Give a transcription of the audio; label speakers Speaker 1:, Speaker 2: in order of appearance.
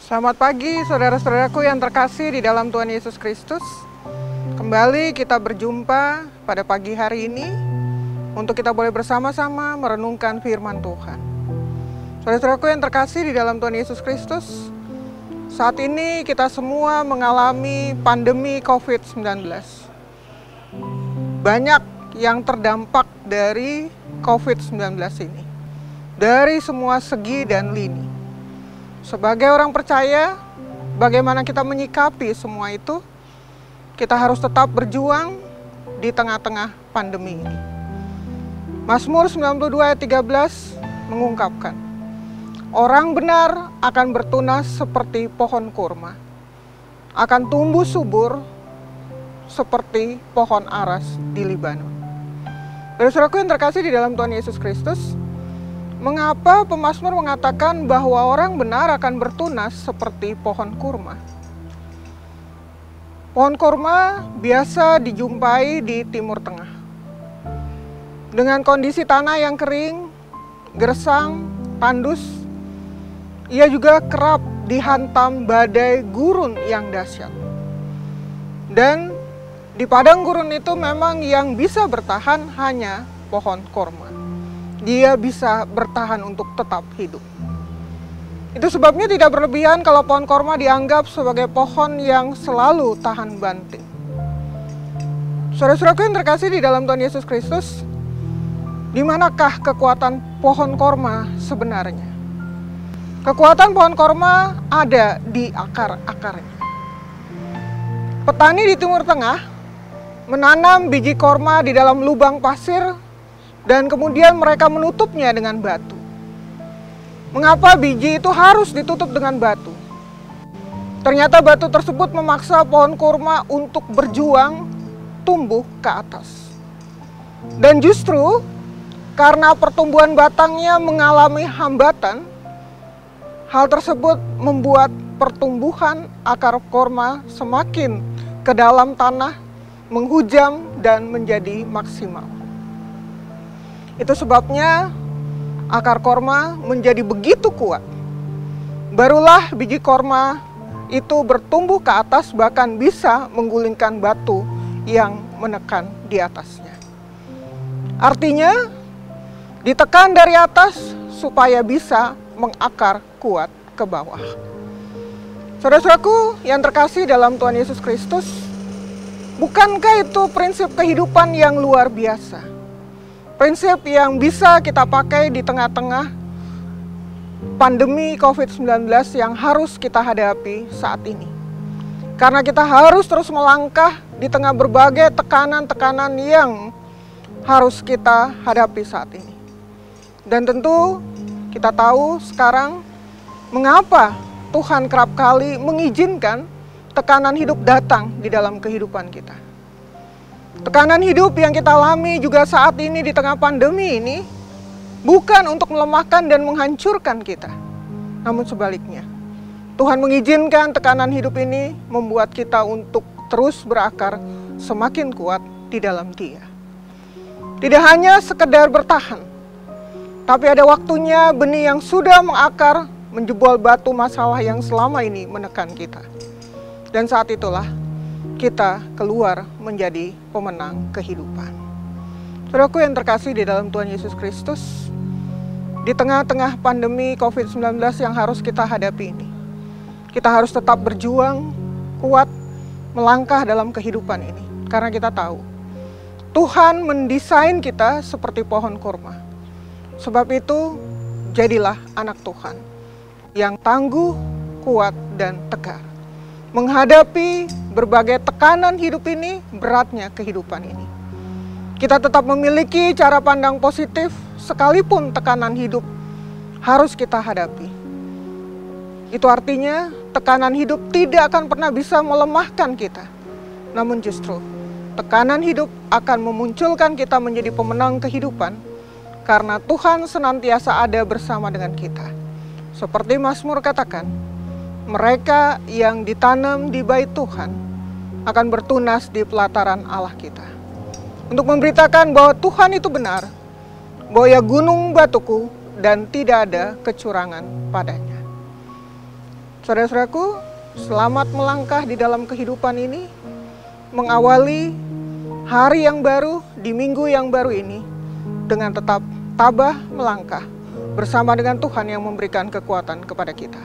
Speaker 1: Selamat pagi saudara-saudaraku yang terkasih di dalam Tuhan Yesus Kristus. Kembali kita berjumpa pada pagi hari ini untuk kita boleh bersama-sama merenungkan firman Tuhan. Saudara-saudaraku yang terkasih di dalam Tuhan Yesus Kristus, saat ini kita semua mengalami pandemi COVID-19. Banyak yang terdampak dari COVID-19 ini, dari semua segi dan lini. Sebagai orang percaya, bagaimana kita menyikapi semua itu? Kita harus tetap berjuang di tengah-tengah pandemi ini. Mazmur 92 ayat 13 mengungkapkan, orang benar akan bertunas seperti pohon kurma, akan tumbuh subur seperti pohon aras di Libanon. Saudara-saudaraku yang terkasih di dalam Tuhan Yesus Kristus, mengapa pemazmur mengatakan bahwa orang benar akan bertunas seperti pohon kurma? Pohon kurma biasa dijumpai di Timur Tengah. Dengan kondisi tanah yang kering, gersang, tandus, ia juga kerap dihantam badai gurun yang dahsyat. Dan di padang gurun itu memang yang bisa bertahan hanya pohon kurma. Dia bisa bertahan untuk tetap hidup. Itu sebabnya tidak berlebihan kalau pohon kurma dianggap sebagai pohon yang selalu tahan banting. Saudara-saudaraku yang terkasih di dalam Tuhan Yesus Kristus, di manakah kekuatan pohon kurma sebenarnya? Kekuatan pohon kurma ada di akar-akarnya. Petani di Timur Tengah menanam biji kurma di dalam lubang pasir dan kemudian mereka menutupnya dengan batu. Mengapa biji itu harus ditutup dengan batu? Ternyata batu tersebut memaksa pohon kurma untuk berjuang tumbuh ke atas. Dan justru karena pertumbuhan batangnya mengalami hambatan, hal tersebut membuat pertumbuhan akar kurma semakin ke dalam tanah, menghujam dan menjadi maksimal. Itu sebabnya akar kurma menjadi begitu kuat. Barulah biji kurma itu bertumbuh ke atas, bahkan bisa menggulingkan batu yang menekan di atasnya. Artinya, ditekan dari atas supaya bisa mengakar kuat ke bawah. Saudara-saudaraku yang terkasih dalam Tuhan Yesus Kristus, bukankah itu prinsip kehidupan yang luar biasa? Prinsip yang bisa kita pakai di tengah-tengah pandemi COVID-19 yang harus kita hadapi saat ini. Karena kita harus terus melangkah di tengah berbagai tekanan-tekanan yang harus kita hadapi saat ini. Dan tentu kita tahu sekarang mengapa Tuhan kerap kali mengizinkan tekanan hidup datang di dalam kehidupan kita. Tekanan hidup yang kita alami juga saat ini di tengah pandemi ini bukan untuk melemahkan dan menghancurkan kita. Namun sebaliknya, Tuhan mengizinkan tekanan hidup ini membuat kita untuk terus berakar semakin kuat di dalam Dia. Tidak hanya sekedar bertahan, tapi ada waktunya benih yang sudah mengakar menjebol batu masalah yang selama ini menekan kita. Dan saat itulah kita keluar menjadi pemenang kehidupan. Saudaraku yang terkasih di dalam Tuhan Yesus Kristus, di tengah-tengah pandemi COVID-19 yang harus kita hadapi ini, kita harus tetap berjuang, kuat, melangkah dalam kehidupan ini. Karena kita tahu, Tuhan mendesain kita seperti pohon kurma. Sebab itu, jadilah anak Tuhan yang tangguh, kuat, dan tegar. Menghadapi berbagai tekanan hidup ini, beratnya kehidupan ini. Kita tetap memiliki cara pandang positif, sekalipun tekanan hidup harus kita hadapi. Itu artinya tekanan hidup tidak akan pernah bisa melemahkan kita. Namun justru, tekanan hidup akan memunculkan kita menjadi pemenang kehidupan, karena Tuhan senantiasa ada bersama dengan kita. Seperti Mazmur katakan, mereka yang ditanam di bait Tuhan akan bertunas di pelataran Allah kita. Untuk memberitakan bahwa Tuhan itu benar, bahwa ia gunung batuku dan tidak ada kecurangan padanya. Saudara-saudaraku, selamat melangkah di dalam kehidupan ini, mengawali hari yang baru di minggu yang baru ini dengan tetap tabah melangkah bersama dengan Tuhan yang memberikan kekuatan kepada kita.